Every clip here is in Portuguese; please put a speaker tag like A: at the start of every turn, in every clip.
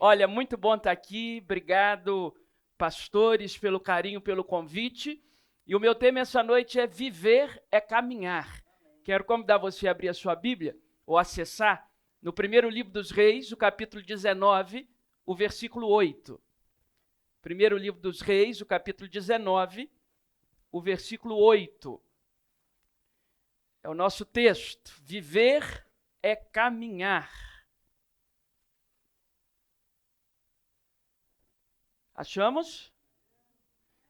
A: Olha, muito bom estar aqui. Obrigado, pastores, pelo carinho, pelo convite. E o meu tema essa noite é Viver é Caminhar. Quero convidar você a abrir a sua Bíblia ou acessar no primeiro livro dos Reis, o capítulo 19, o versículo 8. Primeiro livro dos Reis, o capítulo 19, o versículo 8. É o nosso texto. Viver é caminhar. Achamos?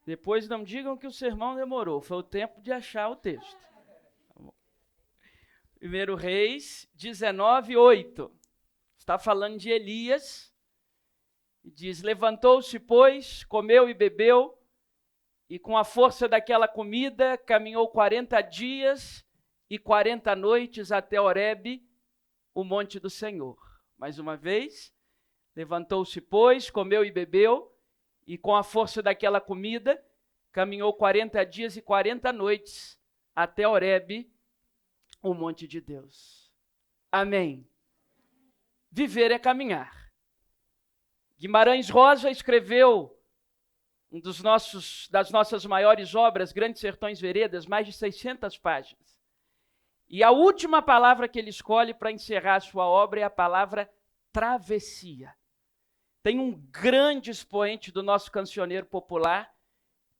A: Depois não digam que o sermão demorou. Foi o tempo de achar o texto. Primeiro Reis 19, 8. Está falando de Elias. Diz, levantou-se, pois, comeu e bebeu, e com a força daquela comida caminhou 40 dias e 40 noites até Horebe, o monte do Senhor. Mais uma vez, levantou-se, pois, comeu e bebeu, e com a força daquela comida caminhou 40 dias e 40 noites até Horebe, o monte de Deus. Amém. Viver é caminhar. Guimarães Rosa escreveu das nossas maiores obras, Grandes Sertões Veredas, mais de 600 páginas. E a última palavra que ele escolhe para encerrar a sua obra é a palavra travessia. Tem um grande expoente do nosso cancioneiro popular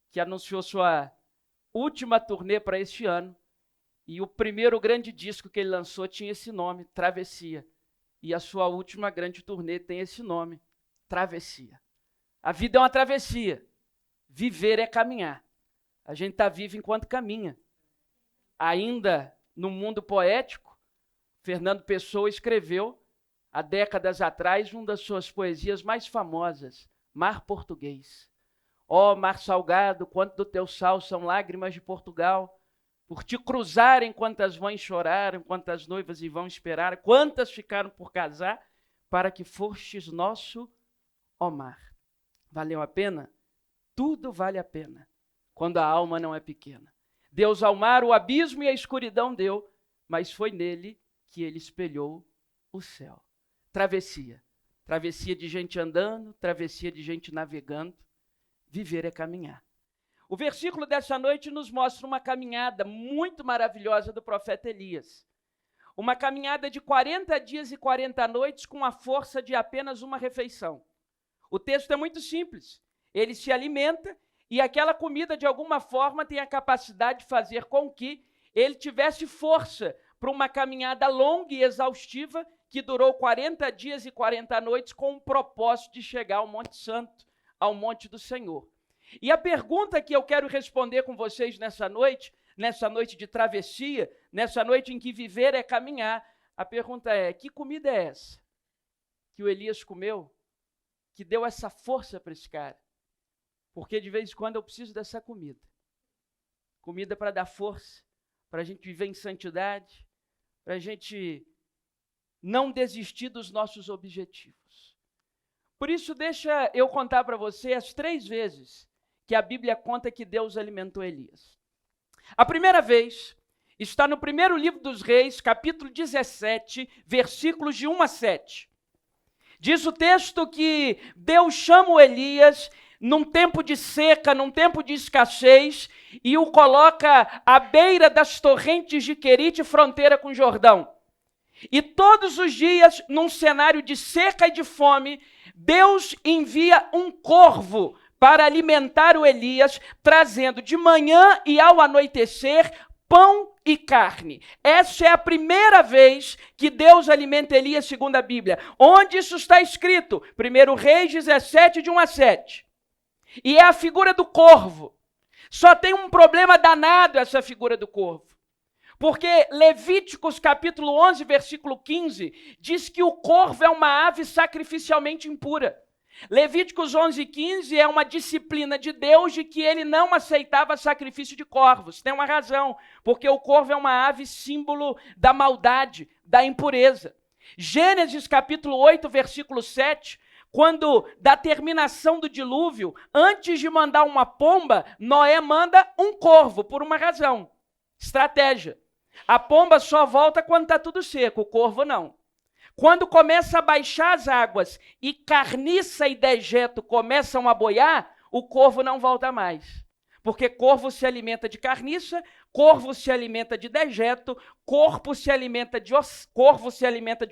A: que anunciou sua última turnê para este ano. E o primeiro grande disco que ele lançou tinha esse nome, Travessia. E a sua última grande turnê tem esse nome, Travessia. A vida é uma travessia. Viver é caminhar. A gente está vivo enquanto caminha. Ainda no mundo poético, Fernando Pessoa escreveu, há décadas atrás, uma das suas poesias mais famosas, Mar Português. Ó mar salgado, quanto do teu sal são lágrimas de Portugal, por te cruzarem quantas mães choraram, quantas noivas e vão esperar, quantas ficaram por casar, para que fostes nosso, ó mar. Valeu a pena? Tudo vale a pena, quando a alma não é pequena. Deus ao mar o abismo e a escuridão deu, mas foi nele que ele espelhou o céu. Travessia. Travessia de gente andando, travessia de gente navegando. Viver é caminhar. O versículo dessa noite nos mostra uma caminhada muito maravilhosa do profeta Elias. Uma caminhada de 40 dias e 40 noites com a força de apenas uma refeição. O texto é muito simples. Ele se alimenta e aquela comida, de alguma forma, tem a capacidade de fazer com que ele tivesse força para uma caminhada longa e exaustiva que durou 40 dias e 40 noites com o propósito de chegar ao Monte Santo, ao Monte do Senhor. E a pergunta que eu quero responder com vocês nessa noite de travessia, nessa noite em que viver é caminhar, a pergunta é, que comida é essa que o Elias comeu, que deu essa força para esse cara? Porque de vez em quando eu preciso dessa comida. Comida para dar força, para a gente viver em santidade, para a gente não desistir dos nossos objetivos. Por isso, deixa eu contar para você as 3 vezes que a Bíblia conta que Deus alimentou Elias. A primeira vez está no primeiro livro dos Reis, capítulo 17, versículos de 1 a 7. Diz o texto que Deus chama o Elias num tempo de seca, num tempo de escassez, e o coloca à beira das torrentes de Querite, fronteira com Jordão. E todos os dias, num cenário de seca e de fome, Deus envia um corvo para alimentar o Elias, trazendo de manhã e ao anoitecer pão e carne. Essa é a primeira vez que Deus alimenta Elias, segundo a Bíblia. Onde isso está escrito? 1 Reis 17, de 1 a 7. E é a figura do corvo. Só tem um problema danado essa figura do corvo. Porque Levíticos capítulo 11, versículo 15, diz que o corvo é uma ave sacrificialmente impura. Levíticos 11, 15 é uma disciplina de Deus de que ele não aceitava sacrifício de corvos. Tem uma razão, porque o corvo é uma ave símbolo da maldade, da impureza. Gênesis capítulo 8, versículo 7, quando da terminação do dilúvio, antes de mandar uma pomba, Noé manda um corvo, por uma razão, estratégia. A pomba só volta quando está tudo seco, o corvo não. Quando começa a baixar as águas e carniça e dejeto começam a boiar, o corvo não volta mais. Porque corvo se alimenta de carniça, corvo se alimenta de dejeto, corvo se alimenta de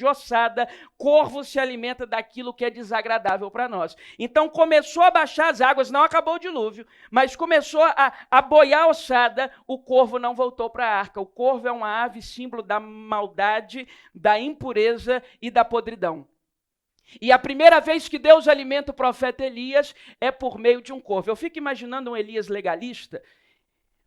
A: ossada, corvo se alimenta daquilo que é desagradável para nós. Então começou a baixar as águas, não acabou o dilúvio, mas começou a boiar a ossada, o corvo não voltou para a arca. O corvo é uma ave símbolo da maldade, da impureza e da podridão. E a primeira vez que Deus alimenta o profeta Elias é por meio de um corvo. Eu fico imaginando um Elias legalista,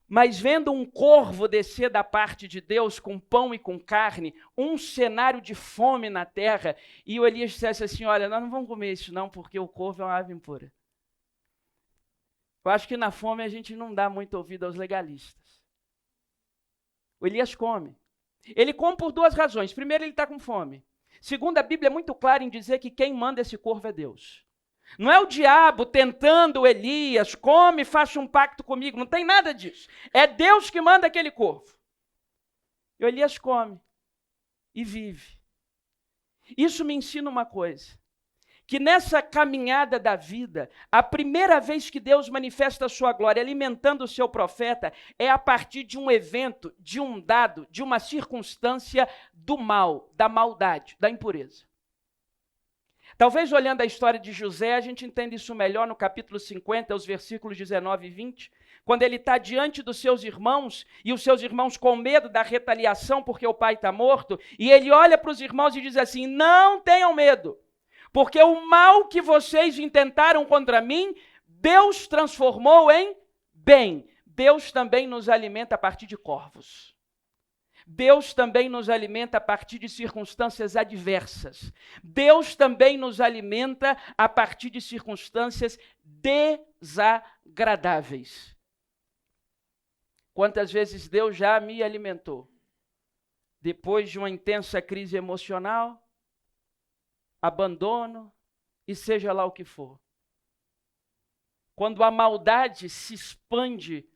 A: mas vendo um corvo descer da parte de Deus com pão e com carne, um cenário de fome na terra, e o Elias dissesse assim, olha, nós não vamos comer isso não, porque o corvo é uma ave impura. Eu acho que na fome a gente não dá muito ouvido aos legalistas. O Elias come. Ele come por duas razões. Primeiro, ele está com fome. Segundo, a Bíblia é muito clara em dizer que quem manda esse corvo é Deus. Não é o diabo tentando Elias, come, faça um pacto comigo, não tem nada disso. É Deus que manda aquele corvo. E o Elias come e vive. Isso me ensina uma coisa, que nessa caminhada da vida, a primeira vez que Deus manifesta a sua glória alimentando o seu profeta é a partir de um evento, de um dado, de uma circunstância do mal, da maldade, da impureza. Talvez olhando a história de José, a gente entenda isso melhor no capítulo 50, os versículos 19 e 20, quando ele está diante dos seus irmãos, e os seus irmãos com medo da retaliação porque o pai está morto, e ele olha para os irmãos e diz assim, não tenham medo, porque o mal que vocês intentaram contra mim, Deus transformou em bem. Deus também nos alimenta a partir de corvos. Deus também nos alimenta a partir de circunstâncias adversas. Deus também nos alimenta a partir de circunstâncias desagradáveis. Quantas vezes Deus já me alimentou? Depois de uma intensa crise emocional, abandono e seja lá o que for. Quando a maldade se expande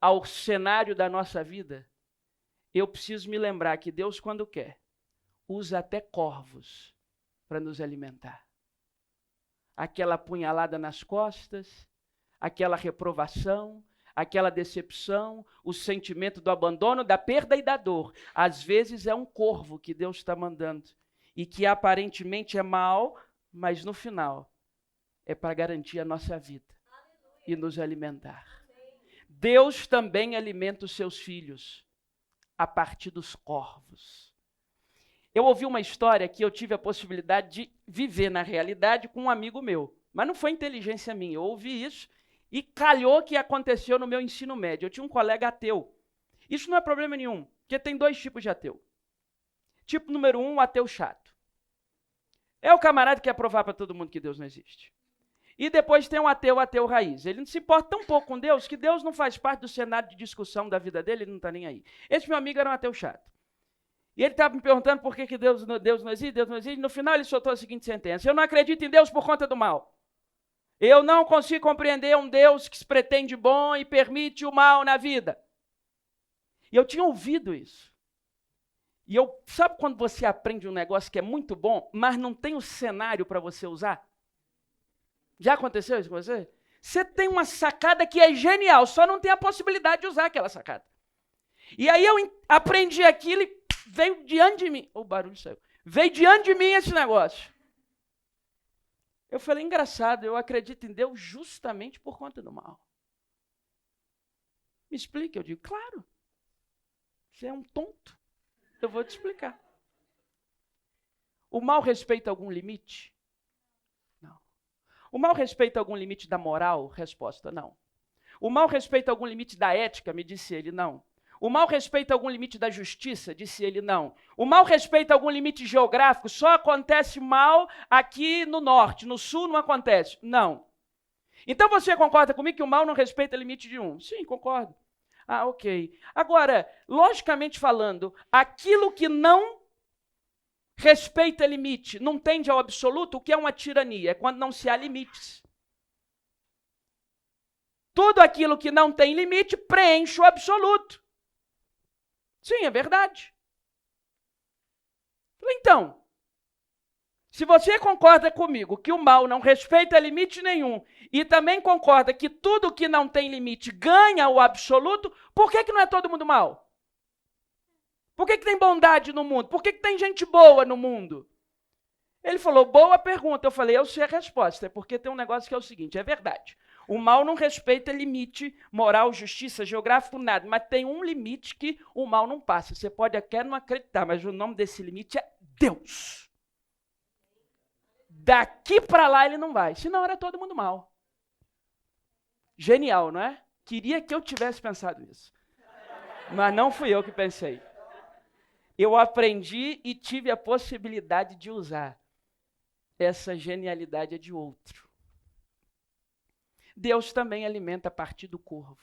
A: ao cenário da nossa vida, eu preciso me lembrar que Deus, quando quer, usa até corvos para nos alimentar. Aquela punhalada nas costas, aquela reprovação, aquela decepção, o sentimento do abandono, da perda e da dor. Às vezes é um corvo que Deus está mandando e que aparentemente é mal, mas no final é para garantir a nossa vida e nos alimentar. Deus também alimenta os seus filhos a partir dos corvos. Eu ouvi uma história que eu tive a possibilidade de viver na realidade com um amigo meu, mas não foi inteligência minha, eu ouvi isso e calhou que aconteceu no meu ensino médio. Eu tinha um colega ateu. Isso não é problema nenhum, porque tem dois tipos de ateu. Tipo número 1, o ateu chato. É o camarada que quer provar para todo mundo que Deus não existe. E depois tem um ateu raiz. Ele não se importa tão pouco com Deus, que Deus não faz parte do cenário de discussão da vida dele, ele não está nem aí. Esse meu amigo era um ateu chato. E ele estava me perguntando por que Deus não existe. No final ele soltou a seguinte sentença: eu não acredito em Deus por conta do mal. Eu não consigo compreender um Deus que se pretende bom e permite o mal na vida. E eu tinha ouvido isso. E sabe quando você aprende um negócio que é muito bom, mas não tem o cenário para você usar? Já aconteceu isso com você? Você tem uma sacada que é genial, só não tem a possibilidade de usar aquela sacada. E aí eu aprendi aquilo e veio diante de mim. O barulho saiu. Veio diante de mim esse negócio. Eu falei, engraçado, eu acredito em Deus justamente por conta do mal. Me explique, eu digo, claro. Você é um tonto. Eu vou te explicar. O mal respeita algum limite? Não. O mal respeita algum limite da moral? Resposta, não. O mal respeita algum limite da ética? Me disse ele, não. O mal respeita algum limite da justiça? Disse ele, não. O mal respeita algum limite geográfico? Só acontece mal aqui no norte, no sul não acontece? Não. Então você concorda comigo que o mal não respeita limite de um? Sim, concordo. Ah, ok. Agora, logicamente falando, aquilo que não respeita limite, não tende ao absoluto, o que é uma tirania? É quando não se há limites. Tudo aquilo que não tem limite preenche o absoluto. Sim, é verdade. Então, Se você concorda comigo que o mal não respeita limite nenhum e também concorda que tudo que não tem limite ganha o absoluto, por que não é todo mundo mal? Por que tem bondade no mundo? Por que tem gente boa no mundo? Ele falou, boa pergunta. Eu falei, eu sei a resposta. É porque tem um negócio que é o seguinte, é verdade. O mal não respeita limite moral, justiça, geográfico, nada. Mas tem um limite que o mal não passa. Você pode até não acreditar, mas o nome desse limite é Deus. Daqui para lá ele não vai. Senão era todo mundo mal. Genial, não é? Queria que eu tivesse pensado nisso. Mas não fui eu que pensei. Eu aprendi e tive a possibilidade de usar. Essa genialidade é de outro. Deus também alimenta a partir do corvo.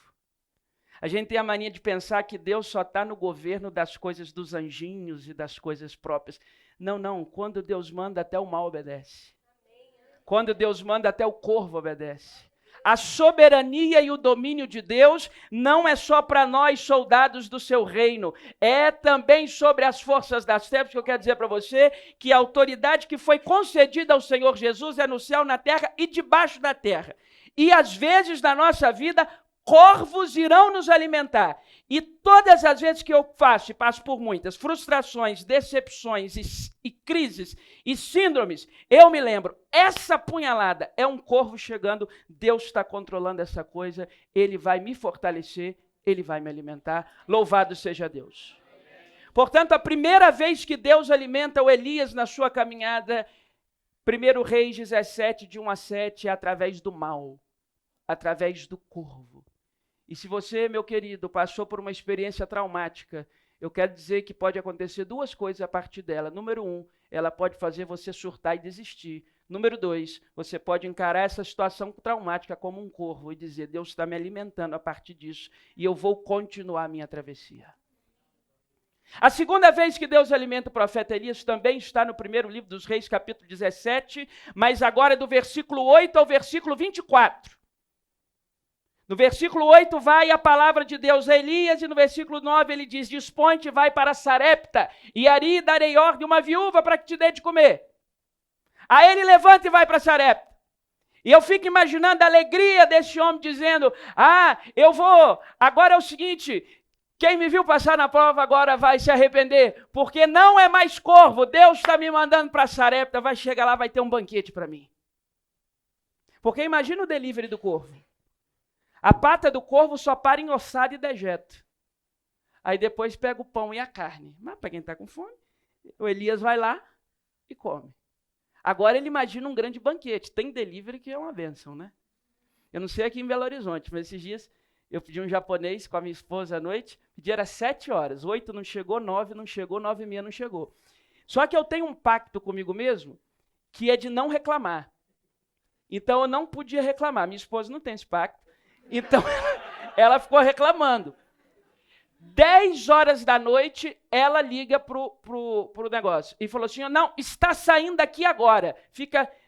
A: A gente tem a mania de pensar que Deus só está no governo das coisas dos anjinhos e das coisas próprias. Não. Quando Deus manda, até o mal obedece. Quando Deus manda, até o corvo obedece. A soberania e o domínio de Deus não é só para nós, soldados do seu reino. É também sobre as forças das trevas, que eu quero dizer para você que a autoridade que foi concedida ao Senhor Jesus é no céu, na terra e debaixo da terra. E às vezes na nossa vida, corvos irão nos alimentar. E todas as vezes que eu passo, e passo por muitas frustrações, decepções e crises e síndromes, eu me lembro, essa punhalada é um corvo chegando, Deus está controlando essa coisa, Ele vai me fortalecer, Ele vai me alimentar, louvado seja Deus. Portanto, a primeira vez que Deus alimenta o Elias na sua caminhada, 1 Reis 17, de 1 a 7, é através do mal, através do corvo. E se você, meu querido, passou por uma experiência traumática, eu quero dizer que pode acontecer duas coisas a partir dela. Número 1, ela pode fazer você surtar e desistir. Número 2, você pode encarar essa situação traumática como um corvo e dizer, Deus está me alimentando a partir disso e eu vou continuar a minha travessia. A segunda vez que Deus alimenta o profeta Elias também está no primeiro livro dos Reis, capítulo 17, mas agora é do versículo 8 ao versículo 24. No versículo 8 vai a palavra de Deus a Elias e no versículo 9 ele diz, dispõe-te, vai para Sarepta e ali darei ordem uma viúva para que te dê de comer. Aí ele levanta e vai para Sarepta. E eu fico imaginando a alegria desse homem dizendo, eu vou, agora é o seguinte, quem me viu passar na prova agora vai se arrepender, porque não é mais corvo, Deus está me mandando para Sarepta, vai chegar lá, vai ter um banquete para mim. Porque imagina o delivery do corvo. A pata do corvo só para em ossada e dejeto. Aí depois pega o pão e a carne. Mas para quem está com fome, o Elias vai lá e come. Agora ele imagina um grande banquete. Tem delivery que é uma bênção, né? Eu não sei aqui em Belo Horizonte, mas esses dias eu pedi um japonês com a minha esposa à noite, pedi era 7 horas, 8 não chegou, 9 não chegou, 9:30 não chegou. Só que eu tenho um pacto comigo mesmo, que é de não reclamar. Então eu não podia reclamar, minha esposa não tem esse pacto. Então, ela ficou reclamando. 10 horas da noite, ela liga pro negócio. E falou assim, não, está saindo daqui agora.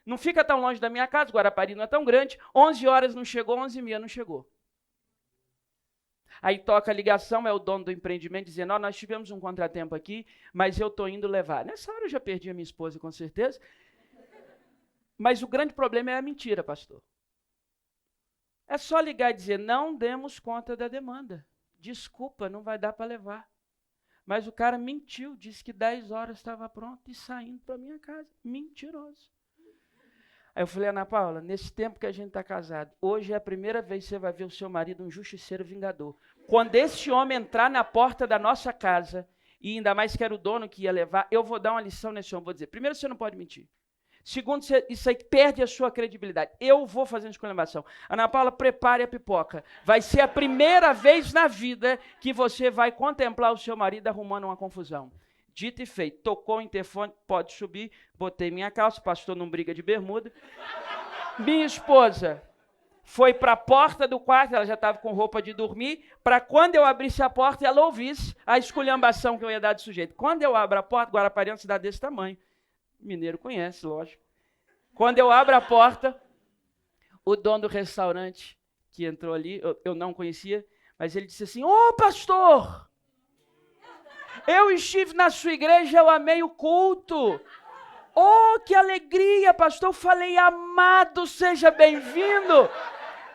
A: Não fica tão longe da minha casa, Guarapari não é tão grande. 11 horas não chegou, 11:30 não chegou. Aí toca a ligação, é o dono do empreendimento, dizendo, nós tivemos um contratempo aqui, mas eu estou indo levar. Nessa hora eu já perdi a minha esposa, com certeza. Mas o grande problema é a mentira, pastor. É só ligar e dizer, não demos conta da demanda. Desculpa, não vai dar para levar. Mas o cara mentiu, disse que 10 horas estava pronto e saindo para minha casa. Mentiroso. Aí eu falei, Ana Paula, nesse tempo que a gente está casado, hoje é a primeira vez que você vai ver o seu marido um justiceiro vingador. Quando esse homem entrar na porta da nossa casa, e ainda mais que era o dono que ia levar, eu vou dar uma lição nesse homem. Vou dizer, primeiro, você não pode mentir. Segundo, isso aí perde a sua credibilidade. Eu vou fazer uma exclamação. Ana Paula, prepare a pipoca. Vai ser a primeira vez na vida que você vai contemplar o seu marido arrumando uma confusão. Dito e feito. Tocou o interfone, pode subir. Botei minha calça, pastor não briga de bermuda. Minha esposa foi para a porta do quarto, ela já estava com roupa de dormir, para quando eu abrisse a porta, ela ouvisse a esculhambação que eu ia dar de sujeito. Quando eu abro a porta, Guarapari é uma cidade desse tamanho. Mineiro conhece, lógico. Quando eu abro a porta, o dono do restaurante que entrou ali, eu não conhecia, mas ele disse assim, ô pastor, eu estive na sua igreja, eu amei o culto. Oh, que alegria, pastor. Eu falei, amado, seja bem-vindo.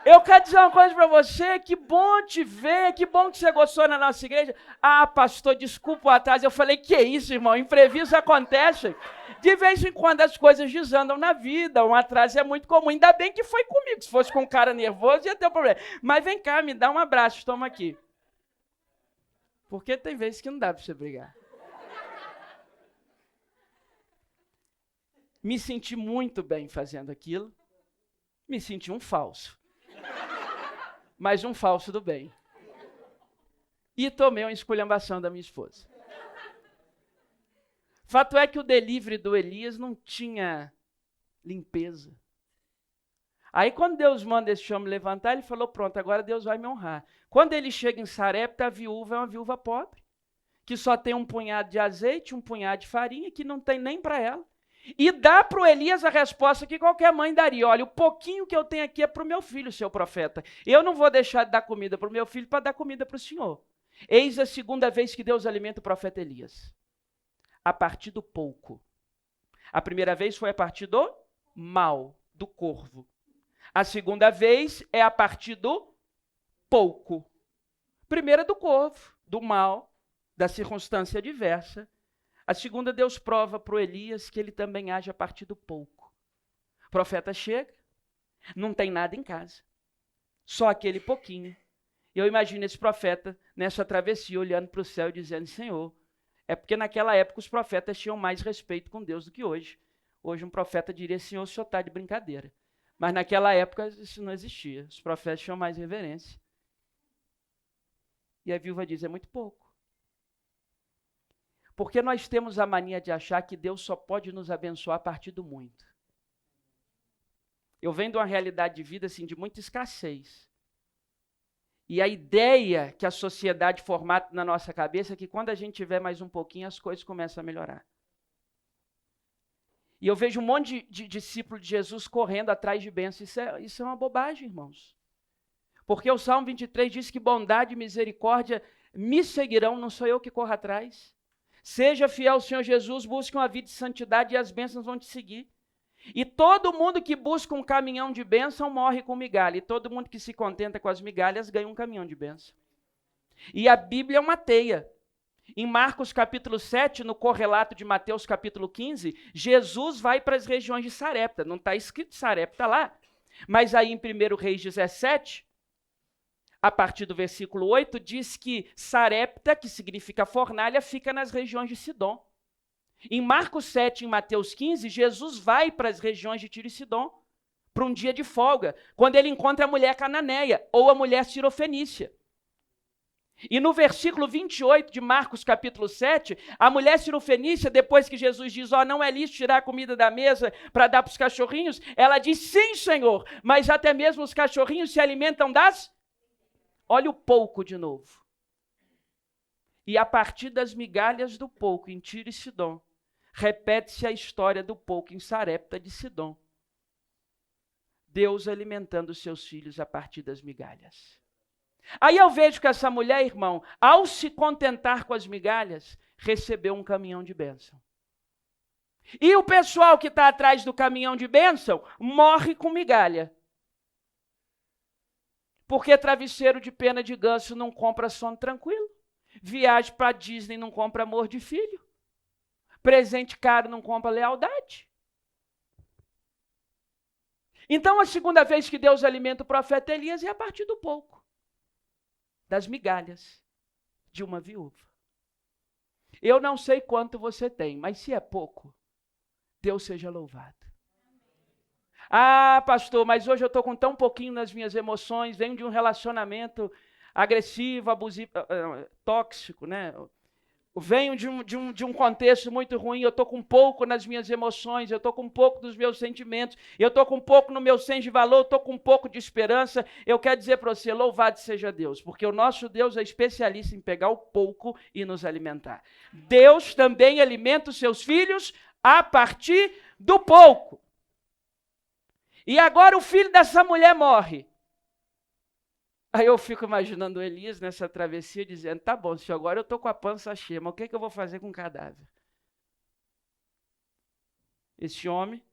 A: Eu quero dizer uma coisa para você, que bom te ver, que bom que você gostou na nossa igreja. Ah, pastor, desculpa o atraso. Eu falei, que isso, irmão, imprevistos acontecem. De vez em quando as coisas desandam na vida, um atraso é muito comum. Ainda bem que foi comigo, se fosse com um cara nervoso ia ter um problema. Mas vem cá, me dá um abraço, toma aqui. Porque tem vezes que não dá para você brigar. Me senti muito bem fazendo aquilo, me senti um falso. Mas um falso do bem. E tomei uma esculhambação da minha esposa. Fato é que o delivery do Elias não tinha limpeza. Aí quando Deus manda esse homem levantar, ele falou, pronto, agora Deus vai me honrar. Quando ele chega em Sarepta, a viúva é uma viúva pobre, que só tem um punhado de azeite, um punhado de farinha, que não tem nem para ela. E dá para o Elias a resposta que qualquer mãe daria. Olha, o pouquinho que eu tenho aqui é para o meu filho, seu profeta. Eu não vou deixar de dar comida para o meu filho para dar comida para o senhor. Eis a segunda vez que Deus alimenta o profeta Elias. A partir do pouco. A primeira vez foi a partir do mal, do corvo. A segunda vez é a partir do pouco. Primeira do corvo, do mal, da circunstância adversa. A segunda, Deus prova para o Elias que ele também age a partir do pouco. O profeta chega, não tem nada em casa, só aquele pouquinho. Eu imagino esse profeta nessa travessia, olhando para o céu e dizendo, Senhor, é porque naquela época os profetas tinham mais respeito com Deus do que hoje. Hoje um profeta diria, Senhor, o senhor está de brincadeira. Mas naquela época isso não existia, os profetas tinham mais reverência. E a viúva diz, é muito pouco. Porque nós temos a mania de achar que Deus só pode nos abençoar a partir do muito. Eu venho de uma realidade de vida assim, de muita escassez. E a ideia que a sociedade formata na nossa cabeça é que quando a gente tiver mais um pouquinho, as coisas começam a melhorar. E eu vejo um monte de discípulo de Jesus correndo atrás de bênçãos. Isso é uma bobagem, irmãos. Porque o Salmo 23 diz que bondade e misericórdia me seguirão, não sou eu que corro atrás. Seja fiel ao Senhor Jesus, busque uma vida de santidade e as bênçãos vão te seguir. E todo mundo que busca um caminhão de bênção morre com migalha. E todo mundo que se contenta com as migalhas ganha um caminhão de bênção. E a Bíblia é uma teia. Em Marcos capítulo 7, no correlato de Mateus capítulo 15, Jesus vai para as regiões de Sarepta. Não está escrito Sarepta lá. Mas aí em 1 Reis 17... a partir do versículo 8, diz que Sarepta, que significa fornalha, fica nas regiões de Sidom. Em Marcos 7, em Mateus 15, Jesus vai para as regiões de Tiro e Sidom, para um dia de folga, quando ele encontra a mulher cananeia, ou a mulher cirofenícia. E no versículo 28 de Marcos capítulo 7, a mulher cirofenícia, depois que Jesus diz, não é lícito tirar a comida da mesa para dar para os cachorrinhos, ela diz, sim, Senhor, mas até mesmo os cachorrinhos se alimentam das... Olha o pouco de novo. E a partir das migalhas do pouco em Tiro e Sidom, repete-se a história do pouco em Sarepta de Sidom. Deus alimentando os seus filhos a partir das migalhas. Aí eu vejo que essa mulher, irmão, ao se contentar com as migalhas, recebeu um caminhão de bênção. E o pessoal que está atrás do caminhão de bênção morre com migalha. Porque travesseiro de pena de ganso não compra sono tranquilo. Viagem para Disney não compra amor de filho. Presente caro não compra lealdade. Então, a segunda vez que Deus alimenta o profeta Elias é a partir do pouco. Das migalhas de uma viúva. Eu não sei quanto você tem, mas se é pouco, Deus seja louvado. Ah, pastor, mas hoje eu estou com tão pouquinho nas minhas emoções, venho de um relacionamento agressivo, abusivo, tóxico, né? Venho de um contexto muito ruim, eu estou com pouco nas minhas emoções, eu estou com pouco dos meus sentimentos, eu estou com pouco no meu senso de valor, eu estou com pouco de esperança. Eu quero dizer para você, louvado seja Deus, porque o nosso Deus é especialista em pegar o pouco e nos alimentar. Deus também alimenta os seus filhos a partir do pouco. E agora o filho dessa mulher morre. Aí eu fico imaginando o Elias nessa travessia dizendo, tá bom, senhor, agora eu estou com a pança cheia, mas o que eu vou fazer com o cadáver? Esse homem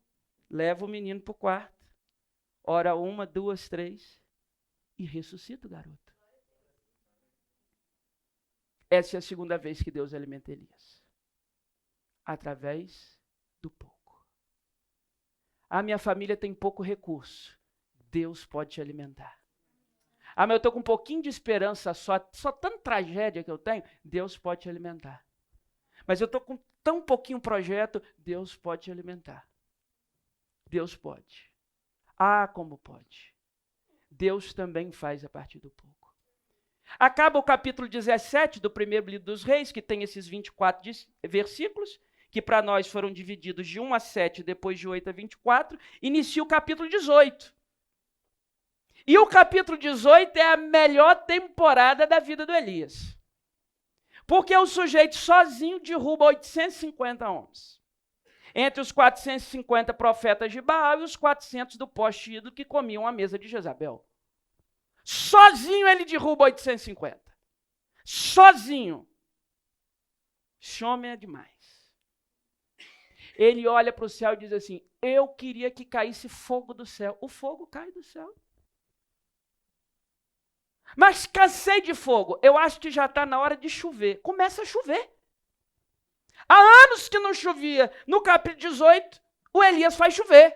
A: leva o menino para o quarto, ora 1, 2, 3 e ressuscita o garoto. Essa é a segunda vez que Deus alimenta Elias. Através do pouco. A minha família tem pouco recurso. Deus pode te alimentar. Ah, mas eu estou com um pouquinho de esperança só tanta tragédia que eu tenho. Deus pode te alimentar. Mas eu estou com tão pouquinho projeto. Deus pode te alimentar. Deus pode. Ah, como pode. Deus também faz a partir do pouco. Acaba o capítulo 17 do primeiro livro dos Reis, que tem esses 24 versículos, que para nós foram divididos de 1 a 7, depois de 8 a 24, inicia o capítulo 18. E o capítulo 18 é a melhor temporada da vida do Elias. Porque o sujeito sozinho derruba 850 homens. Entre os 450 profetas de Baal e os 400 do poste ídolo que comiam a mesa de Jezabel. Sozinho ele derruba 850. Sozinho. Esse homem é demais. Ele olha para o céu e diz assim, eu queria que caísse fogo do céu. O fogo cai do céu. Mas cansei de fogo. Eu acho que já está na hora de chover. Começa a chover. Há anos que não chovia. No capítulo 18, o Elias faz chover.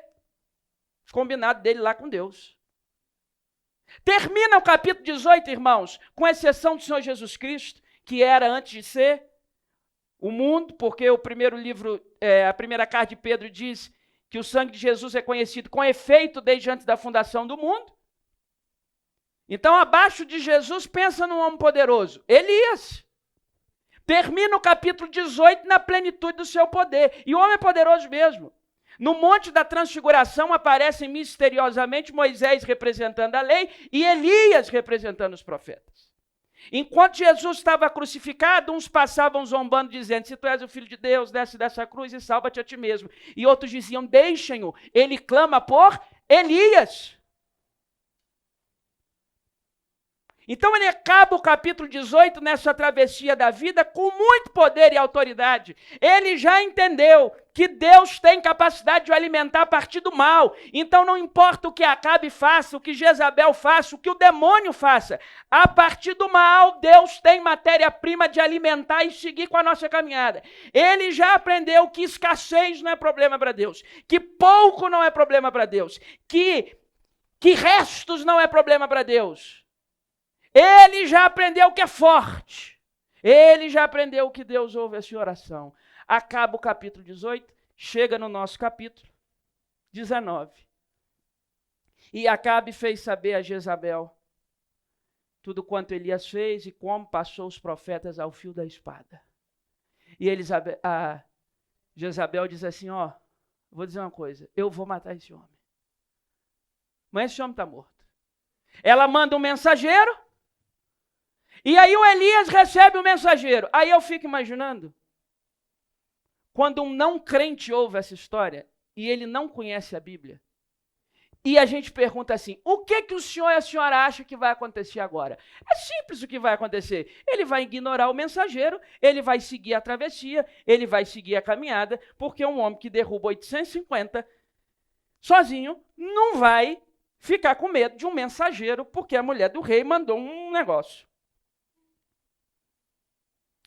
A: Combinado dele lá com Deus. Termina o capítulo 18, irmãos, com exceção do Senhor Jesus Cristo, que era antes de ser o mundo, porque o primeiro livro, a primeira carta de Pedro diz que o sangue de Jesus é conhecido com efeito desde antes da fundação do mundo. Então, abaixo de Jesus, pensa num homem poderoso, Elias. Termina o capítulo 18 na plenitude do seu poder. E o homem é poderoso mesmo. No Monte da Transfiguração aparecem misteriosamente Moisés representando a lei e Elias representando os profetas. Enquanto Jesus estava crucificado, uns passavam zombando, dizendo, se tu és o Filho de Deus, desce dessa cruz e salva-te a ti mesmo. E outros diziam, deixem-o, ele clama por Elias. Então ele acaba o capítulo 18 nessa travessia da vida com muito poder e autoridade. Ele já entendeu que Deus tem capacidade de o alimentar a partir do mal. Então não importa o que Acabe faça, o que Jezabel faça, o que o demônio faça. A partir do mal, Deus tem matéria-prima de alimentar e seguir com a nossa caminhada. Ele já aprendeu que escassez não é problema para Deus, que pouco não é problema para Deus, que restos não é problema para Deus. Ele já aprendeu que é forte. Ele já aprendeu que Deus ouve a sua oração. Acaba o capítulo 18, chega no nosso capítulo 19. E Acabe fez saber a Jezabel tudo quanto Elias fez e como passou os profetas ao fio da espada. E a Jezabel diz assim, vou dizer uma coisa, eu vou matar esse homem. Mas esse homem está morto. Ela manda um mensageiro, e aí o Elias recebe o mensageiro. Aí eu fico imaginando, quando um não crente ouve essa história, e ele não conhece a Bíblia, e a gente pergunta assim, o que o senhor e a senhora acham que vai acontecer agora? É simples o que vai acontecer. Ele vai ignorar o mensageiro, ele vai seguir a travessia, ele vai seguir a caminhada, porque um homem que derruba 850 sozinho não vai ficar com medo de um mensageiro, porque a mulher do rei mandou um negócio.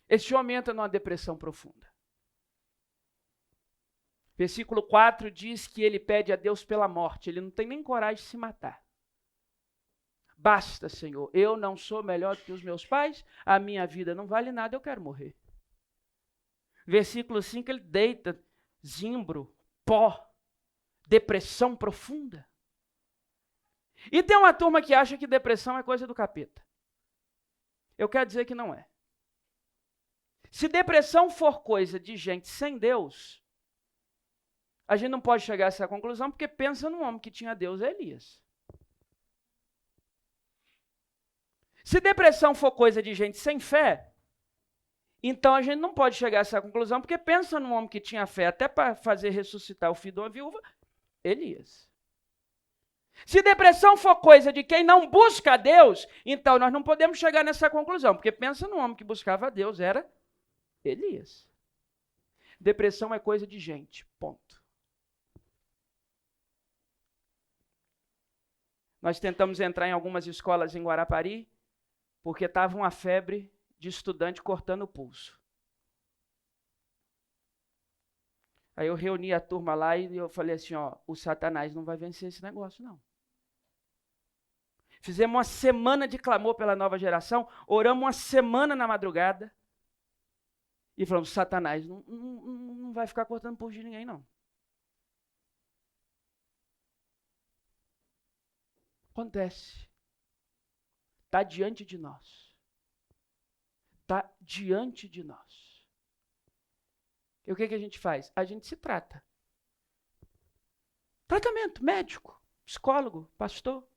A: Esse homem entra numa depressão profunda. Versículo 4 diz que ele pede a Deus pela morte. Ele não tem nem coragem de se matar. Basta, Senhor, eu não sou melhor do que os meus pais, a minha vida não vale nada, eu quero morrer. Versículo 5, ele deita, zimbro, pó, depressão profunda. E tem uma turma que acha que depressão é coisa do capeta. Eu quero dizer que não é. Se depressão for coisa de gente sem Deus, a gente não pode chegar a essa conclusão, porque pensa num homem que tinha Deus, é Elias. Se depressão for coisa de gente sem fé, então a gente não pode chegar a essa conclusão, porque pensa num homem que tinha fé até para fazer ressuscitar o filho de uma viúva, Elias. Se depressão for coisa de quem não busca a Deus, então nós não podemos chegar nessa conclusão, porque pensa num homem que buscava a Deus, era Elias. Depressão é coisa de gente, ponto. Nós tentamos entrar em algumas escolas em Guarapari, porque estava uma febre de estudante cortando o pulso. Aí eu reuni a turma lá e eu falei assim, ó, o Satanás não vai vencer esse negócio, não. Fizemos uma semana de clamor pela nova geração, oramos uma semana na madrugada e falamos, Satanás não vai ficar cortando pulso de ninguém, não. Acontece. Está diante de nós. Está diante de nós. E o que a gente faz? A gente se trata. Tratamento, médico, psicólogo, pastor.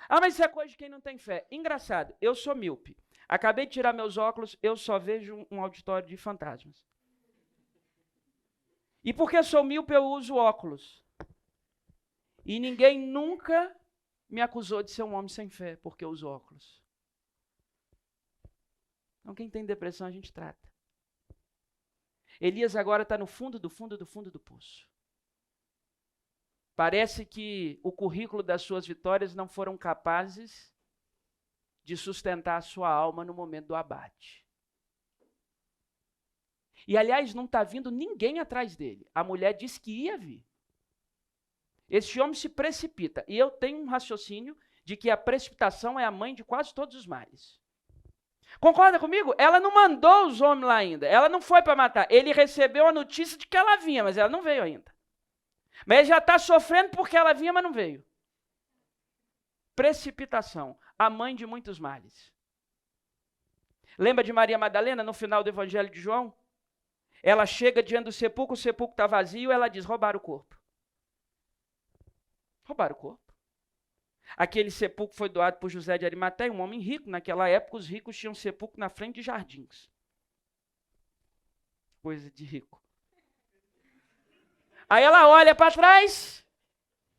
A: Ah, mas isso é coisa de quem não tem fé. Engraçado, eu sou míope. Acabei de tirar meus óculos, eu só vejo um auditório de fantasmas. E porque sou míope, eu uso óculos. E ninguém nunca me acusou de ser um homem sem fé, porque eu uso óculos. Então, quem tem depressão, a gente trata. Elias agora está no fundo do poço. Parece que o currículo das suas vitórias não foram capazes de sustentar a sua alma no momento do abate. E, aliás, não está vindo ninguém atrás dele. A mulher disse que ia vir. Esse homem se precipita. E eu tenho um raciocínio de que a precipitação é a mãe de quase todos os males. Concorda comigo? Ela não mandou os homens lá ainda. Ela não foi para matar. Ele recebeu a notícia de que ela vinha, mas ela não veio ainda. Mas ele já está sofrendo porque ela vinha, mas não veio. Precipitação, a mãe de muitos males. Lembra de Maria Madalena no final do Evangelho de João? Ela chega diante do sepulcro, o sepulcro está vazio, ela diz, roubaram o corpo. Roubaram o corpo. Aquele sepulcro foi doado por José de Arimateia, um homem rico. Naquela época, os ricos tinham sepulcro na frente de jardins. Coisa de rico. Aí ela olha para trás,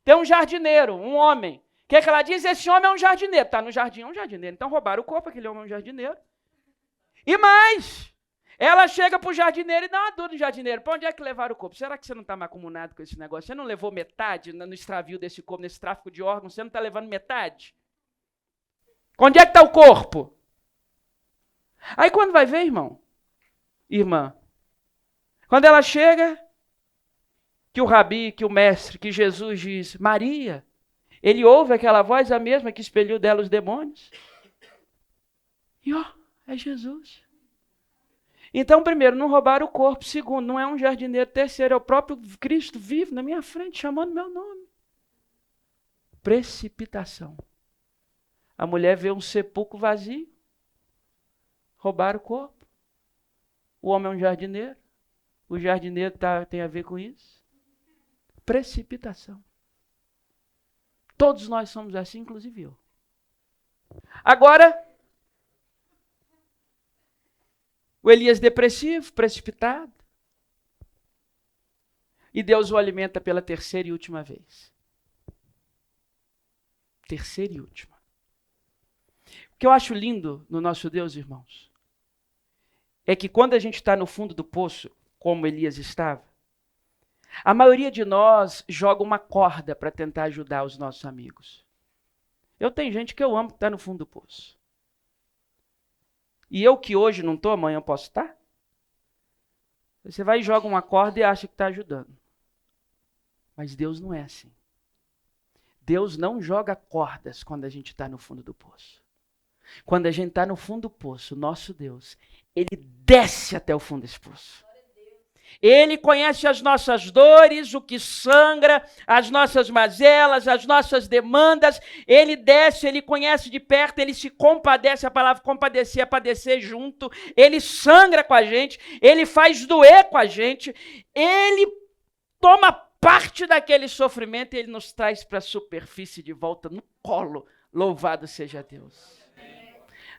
A: tem um jardineiro, um homem. O que ela diz? Esse homem é um jardineiro. Está no jardim, é um jardineiro. Então roubaram o corpo, aquele homem é um jardineiro. E mais, ela chega para o jardineiro e dá uma dúvida no jardineiro. Para onde é que levaram o corpo? Será que você não está macumunado com esse negócio? Você não levou metade no extravio desse corpo, nesse tráfico de órgãos? Você não está levando metade? Onde é que está o corpo? Aí quando vai ver, irmã, quando ela chega, que o rabi, que o mestre, que Jesus diz, Maria, ele ouve aquela voz, a mesma que expeliu dela os demônios. E é Jesus. Então, primeiro, não roubaram o corpo. Segundo, não é um jardineiro. Terceiro, é o próprio Cristo vivo na minha frente, chamando meu nome. Precipitação. A mulher vê um sepulcro vazio. Roubaram o corpo. O homem é um jardineiro. O jardineiro tem a ver com isso. Precipitação. Todos nós somos assim, inclusive eu. Agora, o Elias depressivo, precipitado. E Deus o alimenta pela terceira e última vez. Terceira e última. O que eu acho lindo no nosso Deus, irmãos, é que quando a gente está no fundo do poço, como Elias estava, a maioria de nós joga uma corda para tentar ajudar os nossos amigos. Eu tenho gente que eu amo que está no fundo do poço. E eu que hoje não estou, amanhã eu posso estar? Você vai e joga uma corda e acha que está ajudando. Mas Deus não é assim. Deus não joga cordas quando a gente está no fundo do poço. Quando a gente está no fundo do poço, nosso Deus, Ele desce até o fundo desse poço. Ele conhece as nossas dores, o que sangra, as nossas mazelas, as nossas demandas. Ele desce, ele conhece de perto, ele se compadece. A palavra compadecer é padecer junto. Ele sangra com a gente, ele faz doer com a gente. Ele toma parte daquele sofrimento e ele nos traz para a superfície de volta no colo. Louvado seja Deus.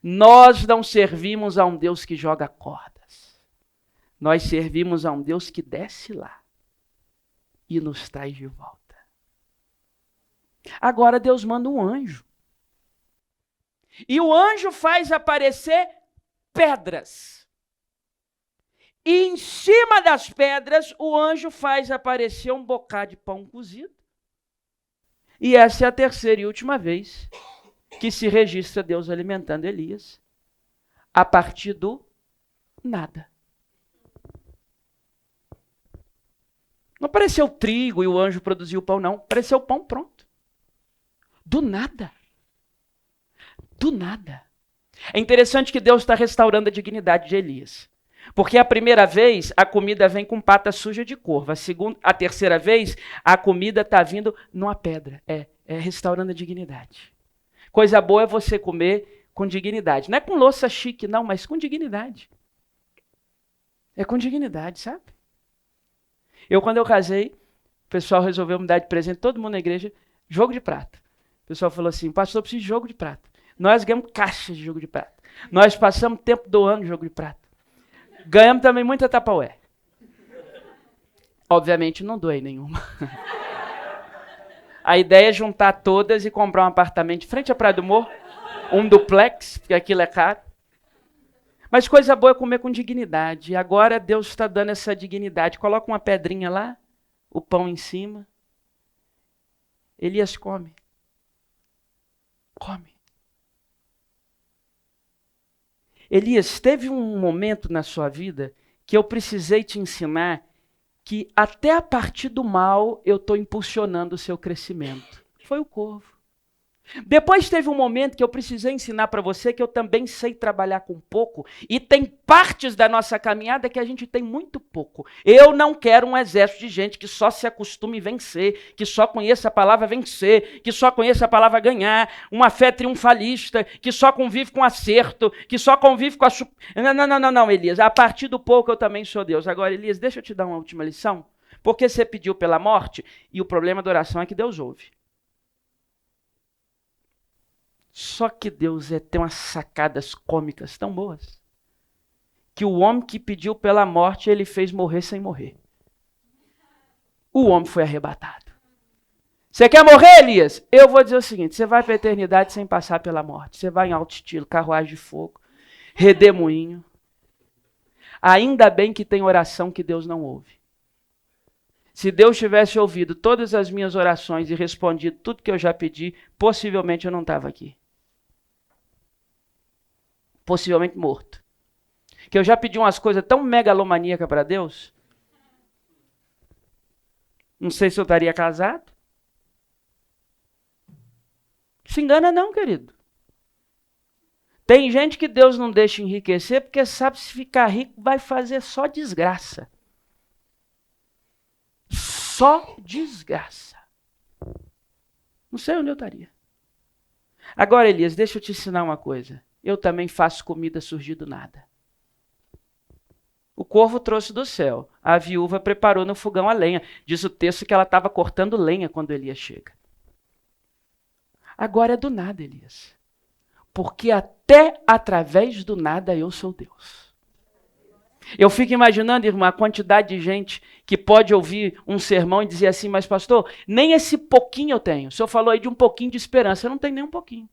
A: Nós não servimos a um Deus que joga cordas. Nós servimos a um Deus que desce lá e nos traz de volta. Agora Deus manda um anjo. E o anjo faz aparecer pedras. E em cima das pedras, o anjo faz aparecer um bocado de pão cozido. E essa é a terceira e última vez que se registra Deus alimentando Elias a partir do nada. Não apareceu trigo e o anjo produziu o pão, não. Apareceu o pão pronto. Do nada. Do nada. É interessante que Deus está restaurando a dignidade de Elias. Porque a primeira vez a comida vem com pata suja de corvo. A terceira vez a comida está vindo numa pedra. É restaurando a dignidade. Coisa boa é você comer com dignidade. Não é com louça chique, não, mas com dignidade. É com dignidade, sabe? Quando eu casei, o pessoal resolveu me dar de presente, todo mundo na igreja, jogo de prata. O pessoal falou assim, pastor, eu preciso de jogo de prata. Nós ganhamos caixas de jogo de prata. Nós passamos tempo doando jogo de prata. Ganhamos também muita Tupperware. Obviamente não doei nenhuma. A ideia é juntar todas e comprar um apartamento de frente à Praia do Morro, um duplex, porque aquilo é caro. Mas coisa boa é comer com dignidade. E agora Deus está dando essa dignidade. Coloca uma pedrinha lá, o pão em cima. Elias come. Come. Elias, teve um momento na sua vida que eu precisei te ensinar que até a partir do mal eu estou impulsionando o seu crescimento. Foi o corvo. Depois teve um momento que eu precisei ensinar para você que eu também sei trabalhar com pouco e tem partes da nossa caminhada que a gente tem muito pouco. Eu não quero um exército de gente que só se acostume a vencer, que só conheça a palavra vencer, que só conheça a palavra ganhar, uma fé triunfalista, que só convive com acerto, que só convive com a... Não, Elias, a partir do pouco eu também sou Deus. Agora, Elias, deixa eu te dar uma última lição, porque você pediu pela morte e o problema da oração é que Deus ouve. Só que Deus tem umas sacadas cômicas tão boas que o homem que pediu pela morte, ele fez morrer sem morrer. O homem foi arrebatado. Você quer morrer, Elias? Eu vou dizer o seguinte, você vai para a eternidade sem passar pela morte. Você vai em alto estilo, carruagem de fogo, redemoinho. Ainda bem que tem oração que Deus não ouve. Se Deus tivesse ouvido todas as minhas orações e respondido tudo que eu já pedi, possivelmente eu não estava aqui. Possivelmente morto. Que eu já pedi umas coisas tão megalomaníacas para Deus. Não sei se eu estaria casado. Se engana não, querido. Tem gente que Deus não deixa enriquecer porque sabe se ficar rico vai fazer só desgraça. Só desgraça. Não sei onde eu estaria. Agora, Elias, deixa eu te ensinar uma coisa. Eu também faço comida surgir do nada. O corvo trouxe do céu. A viúva preparou no fogão a lenha. Diz o texto que ela estava cortando lenha quando Elias chega. Agora é do nada, Elias. Porque até através do nada eu sou Deus. Eu fico imaginando, irmã, a quantidade de gente que pode ouvir um sermão e dizer assim, mas pastor, nem esse pouquinho eu tenho. O senhor falou aí de um pouquinho de esperança, eu não tenho nem um pouquinho.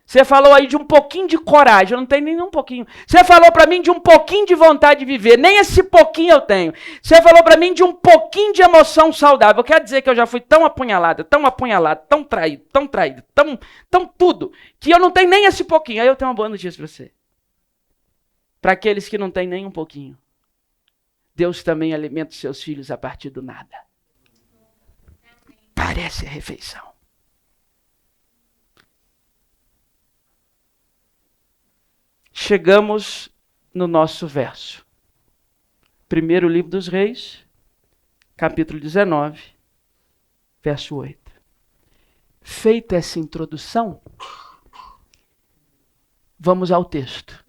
A: Você falou aí de um pouquinho de coragem, eu não tenho nem um pouquinho. Você falou para mim de um pouquinho de vontade de viver, nem esse pouquinho eu tenho. Você falou para mim de um pouquinho de emoção saudável. Quer dizer que eu já fui tão apunhalado, tão traído, tão tudo, que eu não tenho nem esse pouquinho. Aí eu tenho uma boa notícia para você. Para aqueles que não têm nem um pouquinho, Deus também alimenta os seus filhos a partir do nada. Parece a refeição. Chegamos no nosso verso. Primeiro livro dos Reis, capítulo 19, verso 8. Feita essa introdução, vamos ao texto.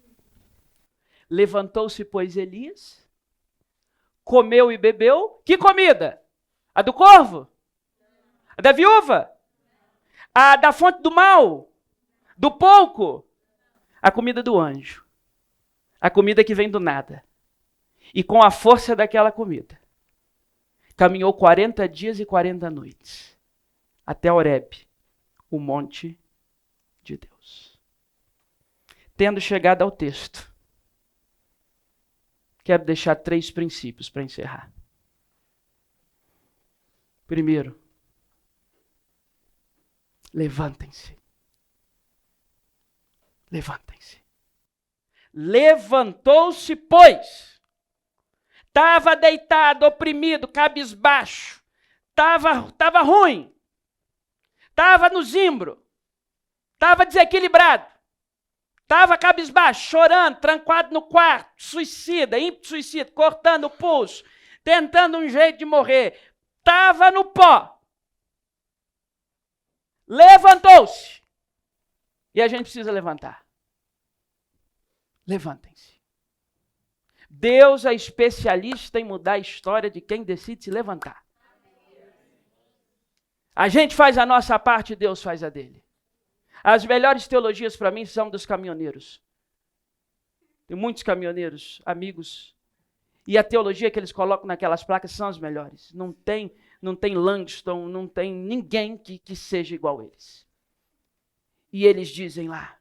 A: Levantou-se, pois, Elias, comeu e bebeu. Que comida? A do corvo? A da viúva? A da fonte do mal? Do pouco? A comida do anjo. A comida que vem do nada. E com a força daquela comida, caminhou 40 dias e 40 noites. Até Horebe, o monte de Deus. Tendo chegado ao texto, quero deixar 3 princípios para encerrar. Primeiro, Levantem-se. Levantem-se. Levantou-se, pois. Estava deitado, oprimido, cabisbaixo. Estava ruim. Estava no zimbro. Estava desequilibrado. Estava cabisbaixo, chorando, trancado no quarto, suicida, ímpeto suicida, cortando o pulso, tentando um jeito de morrer. Estava no pó. Levantou-se. E a gente precisa levantar. Levantem-se. Deus é especialista em mudar a história de quem decide se levantar. A gente faz a nossa parte, Deus faz a dele. As melhores teologias para mim são dos caminhoneiros. Tem muitos caminhoneiros, amigos. E a teologia que eles colocam naquelas placas são as melhores. Não tem Langston, não tem ninguém que seja igual a eles. E eles dizem lá,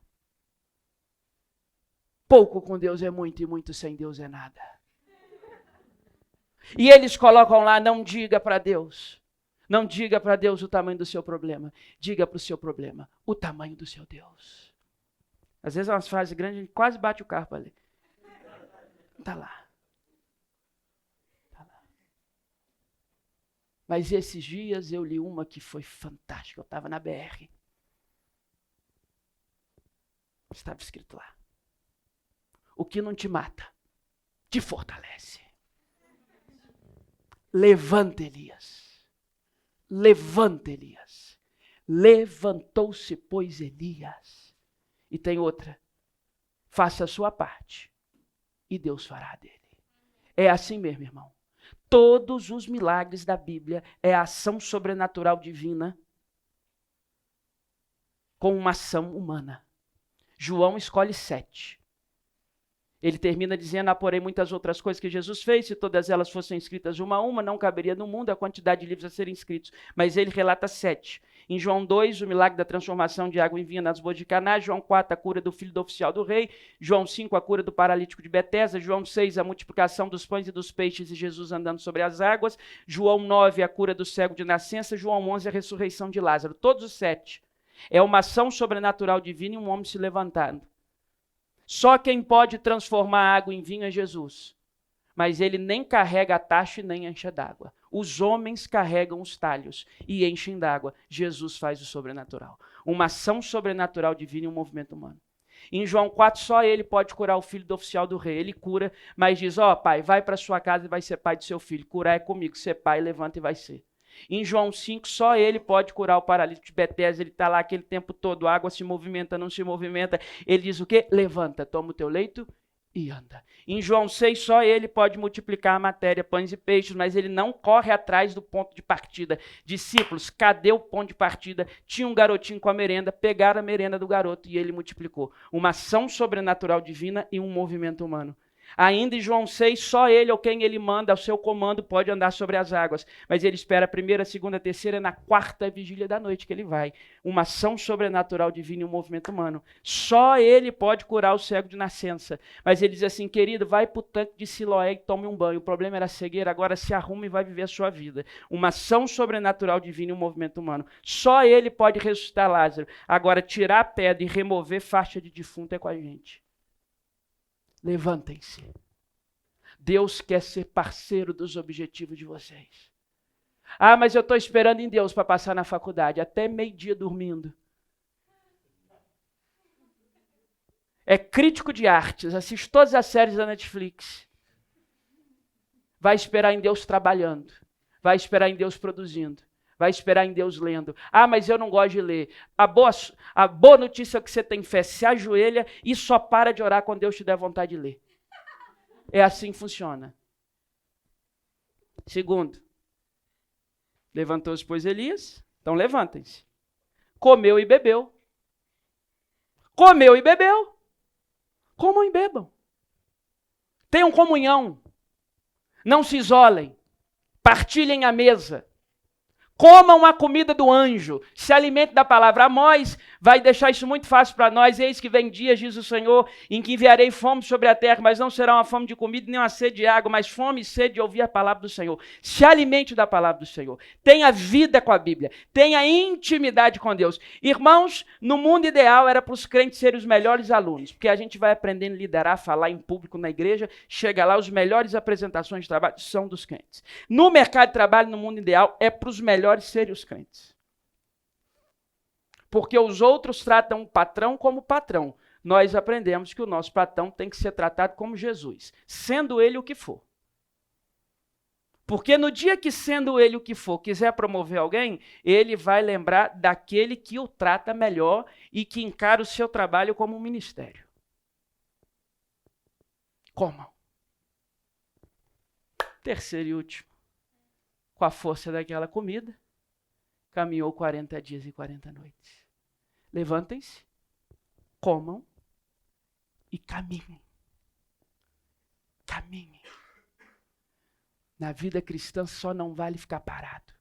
A: pouco com Deus é muito e muito sem Deus é nada. E eles colocam lá, não diga para Deus. Não diga para Deus o tamanho do seu problema. Diga para o seu problema o tamanho do seu Deus. Às vezes é umas frases grandes, a gente quase bate o carro para ler. Está lá. Está lá. Mas esses dias eu li uma que foi fantástica. Eu estava na BR. Estava escrito lá. O que não te mata, te fortalece. Levanta, Elias. Levanta, Elias. Levantou-se, pois, Elias. E tem outra. Faça a sua parte e Deus fará dele. É assim mesmo, irmão. Todos os milagres da Bíblia é a ação sobrenatural divina com uma ação humana. João escolhe 7. Ele termina dizendo, porém muitas outras coisas que Jesus fez, se todas elas fossem escritas uma a uma, não caberia no mundo a quantidade de livros a serem escritos. Mas ele relata 7. Em João 2, o milagre da transformação de água em vinho nas bodas de Caná. João 4, a cura do filho do oficial do rei. João 5, a cura do paralítico de Betesda. João 6, a multiplicação dos pães e dos peixes e Jesus andando sobre as águas. João 9, a cura do cego de nascença. João 11, a ressurreição de Lázaro. Todos os 7. É uma ação sobrenatural divina e um homem se levantando. Só quem pode transformar a água em vinho é Jesus. Mas ele nem carrega a taça e nem enche d'água. Os homens carregam os talhos e enchem d'água. Jesus faz o sobrenatural. Uma ação sobrenatural divina e um movimento humano. Em João 4, só ele pode curar o filho do oficial do rei. Ele cura, mas diz, pai, vai para sua casa e vai ser pai do seu filho. Curar é comigo, ser pai, levanta e vai ser. Em João 5, só ele pode curar o paralítico de Betesda. Ele está lá aquele tempo todo, a água se movimenta, não se movimenta. Ele diz o quê? Levanta, toma o teu leito e anda. Em João 6, só ele pode multiplicar a matéria, pães e peixes, mas ele não corre atrás do ponto de partida. Discípulos, cadê o ponto de partida? Tinha um garotinho com a merenda, pegaram a merenda do garoto e ele multiplicou. Uma ação sobrenatural divina e um movimento humano. Ainda em João 6, só ele ou quem ele manda, ao seu comando, pode andar sobre as águas. Mas ele espera a primeira, a segunda, a terceira, na quarta vigília da noite que ele vai. Uma ação sobrenatural divina e um movimento humano. Só ele pode curar o cego de nascença. Mas ele diz assim, querido, vai para o tanque de Siloé e tome um banho. O problema era a cegueira, agora se arruma e vai viver a sua vida. Uma ação sobrenatural divina e um movimento humano. Só ele pode ressuscitar Lázaro. Agora, tirar a pedra e remover faixa de defunto é com a gente. Levantem-se. Deus quer ser parceiro dos objetivos de vocês. Mas eu estou esperando em Deus para passar na faculdade, até meio-dia dormindo. É crítico de artes, assiste todas as séries da Netflix. Vai esperar em Deus trabalhando. Vai esperar em Deus produzindo. Vai esperar em Deus lendo. Mas eu não gosto de ler. A boa notícia é que você tem fé. Se ajoelha e só para de orar quando Deus te der vontade de ler. É assim que funciona. Segundo, levantou-se, pois, Elias. Então levantem-se. Comeu e bebeu. Comeu e bebeu. Comam e bebam. Tenham comunhão. Não se isolem. Partilhem a mesa. Comam a comida do anjo, se alimente da palavra. Amós vai deixar isso muito fácil para nós. Eis que vem dias, diz o Senhor, em que enviarei fome sobre a terra, mas não será uma fome de comida, nem uma sede de água, mas fome e sede de ouvir a palavra do Senhor. Se alimente da palavra do Senhor. Tenha vida com a Bíblia. Tenha intimidade com Deus. Irmãos, no mundo ideal era para os crentes serem os melhores alunos, porque a gente vai aprendendo a liderar, falar em público na igreja, chega lá, os melhores apresentações de trabalho são dos crentes. No mercado de trabalho, no mundo ideal, é para os melhores serem os crentes. Porque os outros tratam o patrão como patrão. Nós aprendemos que o nosso patrão tem que ser tratado como Jesus, sendo ele o que for. Porque no dia que, sendo ele o que for, quiser promover alguém, ele vai lembrar daquele que o trata melhor e que encara o seu trabalho como um ministério. Comam. Terceiro e último. Com a força daquela comida, caminhou 40 dias e 40 noites. Levantem-se, comam e caminhem. Caminhem. Na vida cristã só não vale ficar parado.